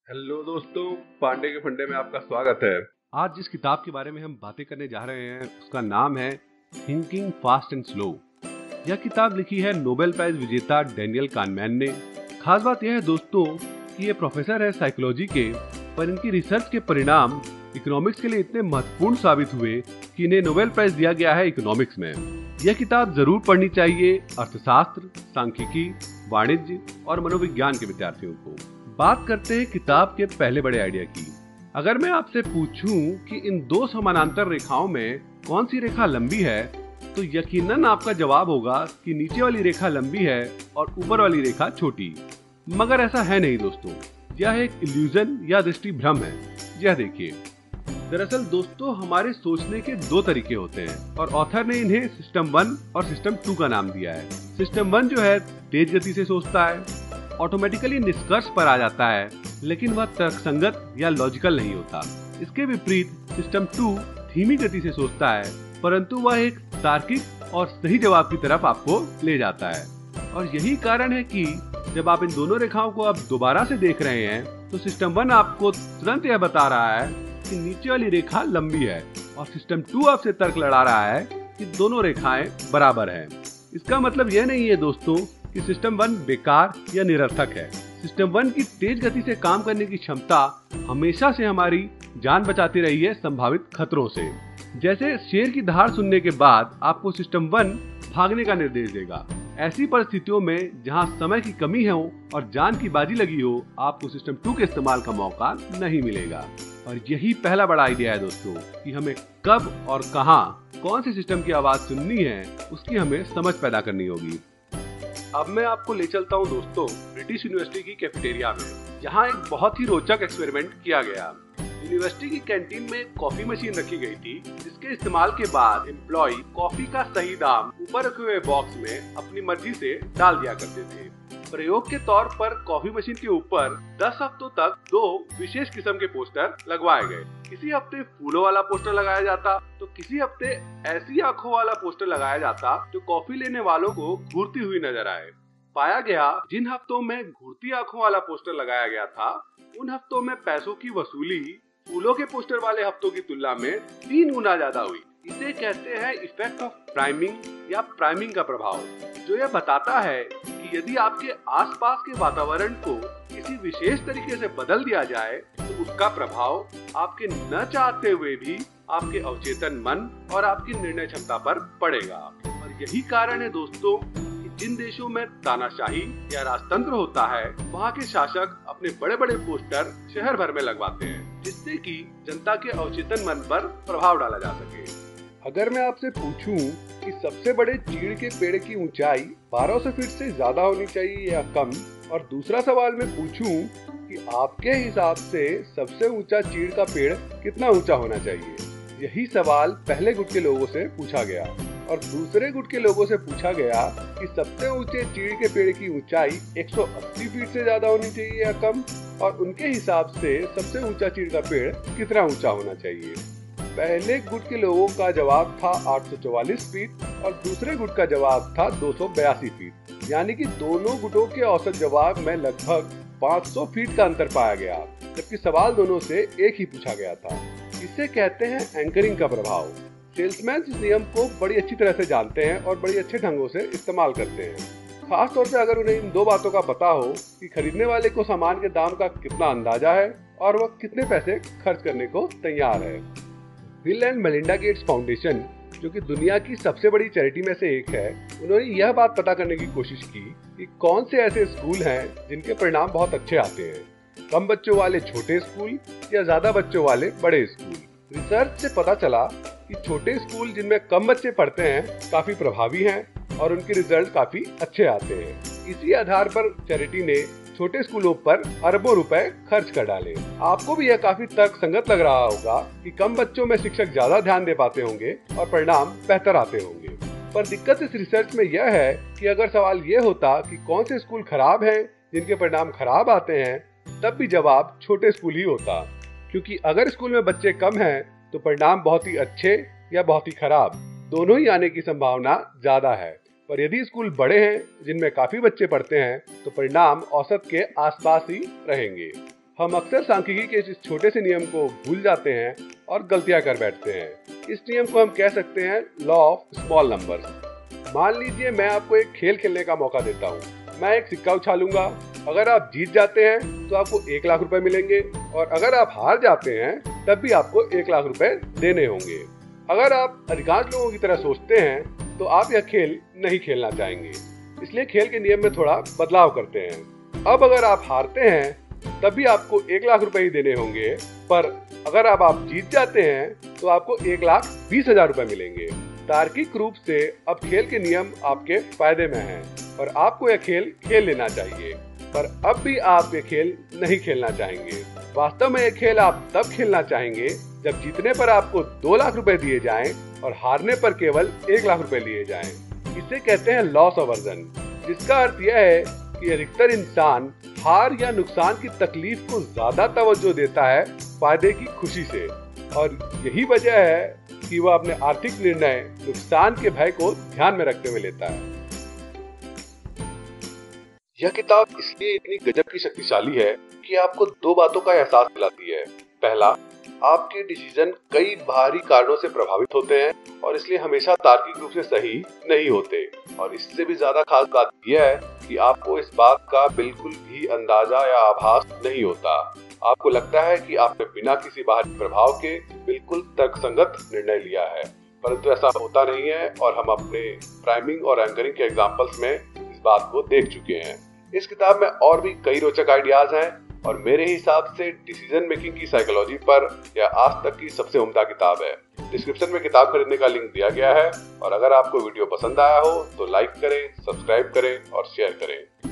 Hello दोस्तों, पांडे के फंडे में आपका स्वागत है। आज जिस किताब के बारे में हम बातें करने जा रहे हैं उसका नाम है थिंकिंग फास्ट एंड स्लो। यह किताब लिखी है नोबेल प्राइज विजेता डैनियल कानमैन ने। खास बात यह है दोस्तों कि ये प्रोफेसर है साइकोलॉजी के, पर इनकी रिसर्च के परिणाम इकोनॉमिक्स के लिए इतने महत्वपूर्ण साबित हुए कि इन्हें नोबेल प्राइज दिया गया है इकोनॉमिक्स में। यह किताब जरूर पढ़नी चाहिए अर्थशास्त्र, सांख्यिकी, वाणिज्य और मनोविज्ञान के विद्यार्थियों को। बात करते हैं किताब के पहले बड़े आइडिया की। अगर मैं आपसे पूछूं कि इन दो समानांतर रेखाओं में कौन सी रेखा लंबी है, तो यकीनन आपका जवाब होगा कि नीचे वाली रेखा लंबी है और ऊपर वाली रेखा छोटी। मगर ऐसा है नहीं दोस्तों, यह एक इल्यूजन या दृष्टि भ्रम है। यह देखिए, दरअसल दोस्तों हमारे सोचने के दो तरीके होते हैं और ऑथर ने इन्हें सिस्टम 1 और सिस्टम 2 का नाम दिया है। सिस्टम 1 जो है तेज गति से सोचता है, ऑटोमेटिकली निष्कर्ष पर आ जाता है, लेकिन वह तर्कसंगत या लॉजिकल नहीं होता। इसके विपरीत सिस्टम 2 धीमी गति से सोचता है, परंतु वह एक तार्किक और सही जवाब की तरफ आपको ले जाता है। और यही कारण है कि जब आप इन दोनों रेखाओं को अब दोबारा से देख रहे हैं तो सिस्टम 1 आपको तुरंत यह बता रहा है कि नीचे वाली रेखा लंबी है और सिस्टम 2 आपसे तर्क लड़ा रहा है कि दोनों रेखाएं बराबर हैं। इसका मतलब यह नहीं है दोस्तों कि सिस्टम 1 बेकार या निरर्थक है। सिस्टम 1 की तेज गति से काम करने की क्षमता हमेशा से हमारी जान बचाती रही है संभावित खतरों से। जैसे शेर की दहाड़ सुनने के बाद आपको सिस्टम 1 भागने का निर्देश देगा। ऐसी परिस्थितियों में जहां समय की कमी हो और जान की बाजी लगी हो, आपको सिस्टम 2 के इस्तेमाल का मौका नहीं मिलेगा। और यही पहला बड़ा आइडिया है दोस्तों कि हमें कब और कहां कौन सी सिस्टम की आवाज सुननी है, उसकी हमें समझ पैदा करनी होगी। अब मैं आपको ले चलता हूं दोस्तों ब्रिटिश यूनिवर्सिटी की कैफेटेरिया में, जहां एक बहुत ही रोचक एक्सपेरिमेंट किया गया। यूनिवर्सिटी की कैंटीन में एक कॉफी मशीन रखी गई थी, जिसके इस्तेमाल के बाद एम्प्लॉय कॉफी का सही दाम ऊपर रखे हुए बॉक्स में अपनी मर्जी से डाल दिया करते थे। प्रयोग के तौर पर कॉफी मशीन के ऊपर 10 हफ्तों तक 2 विशेष किस्म के पोस्टर लगवाए गए। किसी हफ्ते फूलों वाला पोस्टर लगाया जाता तो किसी हफ्ते ऐसी आंखों वाला पोस्टर लगाया जाता जो कॉफी लेने वालों को घूरती हुई नजर आए। पाया गया जिन हफ्तों में घूरती आंखों वाला पोस्टर लगाया गया था, उन हफ्तों में पैसों की वसूली फूलों के पोस्टर वाले हफ्तों की तुलना में 3 गुना ज्यादा हुई। इसे कहते हैं इफेक्ट ऑफ प्राइमिंग या प्राइमिंग का प्रभाव, जो यह बताता है कि यदि आपके आसपास के वातावरण को किसी विशेष तरीके से बदल दिया जाए तो उसका प्रभाव आपके न चाहते हुए भी आपके अवचेतन मन और आपकी निर्णय क्षमता पर पड़ेगा। और यही कारण है दोस्तों कि जिन देशों में तानाशाही या राजतंत्र होता है, वहाँ के शासक अपने बड़े बड़े पोस्टर शहर भर में लगवाते हैं, जिससे कि जनता के अवचेतन मन पर प्रभाव डाला जा सके। अगर मैं आपसे पूछूं कि सबसे बड़े चीड़ के पेड़ की ऊंचाई 1200 फीट से ज्यादा होनी चाहिए या कम, और दूसरा सवाल मैं पूछूं कि आपके हिसाब से सबसे ऊंचा चीड़ का पेड़ कितना ऊंचा होना चाहिए, यही सवाल पहले गुट के लोगों से पूछा गया और दूसरे गुट के लोगों से पूछा गया कि सबसे ऊंचे चीड़ के पेड़ की ऊंचाई 180 फीट से ज्यादा होनी चाहिए या कम, और उनके हिसाब से सबसे ऊंचा चीड़ का पेड़ कितना ऊंचा होना चाहिए। पहले गुट के लोगों का जवाब था 844 फीट और दूसरे गुट का जवाब था 282 फीट, यानी कि दोनों गुटों के औसत जवाब में लगभग 500 फीट का अंतर पाया गया, जबकि सवाल दोनों से एक ही पूछा गया था। इसे कहते हैं एंकरिंग का प्रभाव। सेल्समैन इस नियम को बड़ी अच्छी तरह से जानते हैं और बड़ी अच्छे ढंगों से इस्तेमाल करते हैं। खास तौर से अगर उन्हें इन दो बातों का पता हो कि खरीदने वाले को सामान के दाम का कितना अंदाजा है और वह कितने पैसे खर्च करने को तैयार है। Bill and Melinda Gates foundation, जो कि दुनिया की सबसे बड़ी चैरिटी में से एक है, उन्होंने यह बात पता करने की कोशिश की कि कौन से ऐसे स्कूल हैं जिनके परिणाम बहुत अच्छे आते हैं, कम बच्चों वाले छोटे स्कूल या ज्यादा बच्चों वाले बड़े स्कूल। रिसर्च से पता चला कि छोटे स्कूल जिनमें कम बच्चे पढ़ते हैं काफी प्रभावी हैं और उनके रिजल्ट काफी अच्छे आते हैं। इसी आधार पर चैरिटी ने छोटे स्कूलों पर अरबों रुपए खर्च कर डाले। आपको भी यह काफी तर्कसंगत लग रहा होगा कि कम बच्चों में शिक्षक ज्यादा ध्यान दे पाते होंगे और परिणाम बेहतर आते होंगे। पर दिक्कत इस रिसर्च में यह है कि अगर सवाल ये होता कि कौन से स्कूल खराब हैं जिनके परिणाम खराब आते हैं, तब भी जवाब छोटे स्कूल ही होता, क्योंकि अगर स्कूल में बच्चे कम हैं तो परिणाम बहुत ही अच्छे या बहुत ही खराब दोनों ही आने की संभावना ज्यादा है। पर यदि स्कूल बड़े हैं जिनमें काफी बच्चे पढ़ते हैं तो परिणाम औसत के आसपास ही रहेंगे। हम अक्सर सांख्यिकी के इस छोटे से नियम को भूल जाते हैं और गलतियां कर बैठते हैं। इस नियम को हम कह सकते हैं लॉ ऑफ स्मॉल नंबर्स। मान लीजिए मैं आपको एक खेल खेलने का मौका देता हूँ। मैं एक सिक्का उछालूंगा। अगर आप जीत जाते हैं तो आपको 1 लाख रुपए मिलेंगे और अगर आप हार जाते हैं तब भी आपको 1 लाख रुपए देने होंगे। अगर आप अधिकांश लोगों की तरह सोचते हैं तो आप यह खेल नहीं खेलना चाहेंगे, इसलिए खेल के नियम में थोड़ा बदलाव करते हैं। अब अगर आप हारते हैं तब भी आपको 1 लाख रुपए ही देने होंगे, पर अगर आप जीत जाते हैं तो आपको 1,20,000 रुपए मिलेंगे। तार्किक रूप से अब खेल के नियम आपके फायदे में हैं और आपको यह खेल खेल लेना चाहिए, पर अब भी आप ये खेल नहीं खेलना चाहेंगे। वास्तव में यह खेल आप तब खेलना चाहेंगे जब जीतने पर आपको 2 लाख रुपए दिए जाएं और हारने पर केवल 1 लाख रुपए लिए जाएं। इसे कहते हैं लॉस अवर्जन, जिसका अर्थ यह है कि अधिकतर इंसान हार या नुकसान की तकलीफ को ज्यादा तवज्जो देता है फायदे की खुशी से, और यही वजह है कि वह अपने आर्थिक निर्णय नुकसान के भय को ध्यान में रखते हुए लेता है। यह किताब इसलिए इतनी गजब की शक्तिशाली है कि आपको 2 बातों का एहसास दिलाती है। पहला, आपके डिसीजन कई बाहरी कारणों से प्रभावित होते हैं और इसलिए हमेशा तार्किक रूप से सही नहीं होते, और इससे भी ज्यादा खास बात यह है कि आपको इस बात का बिल्कुल भी अंदाजा या आभास नहीं होता। आपको लगता है कि आपने बिना किसी बाहरी प्रभाव के बिल्कुल तर्कसंगत निर्णय लिया है, परंतु ऐसा होता नहीं है और हम अपने प्राइमिंग और एंकरिंग के एग्जाम्पल्स में इस बात को देख चुके हैं। इस किताब में और भी कई रोचक आइडियाज हैं और मेरे हिसाब से डिसीजन मेकिंग की साइकोलॉजी पर यह आज तक की सबसे उम्दा किताब है। डिस्क्रिप्शन में किताब खरीदने का लिंक दिया गया है, और अगर आपको वीडियो पसंद आया हो तो लाइक करें, सब्सक्राइब करें और शेयर करें।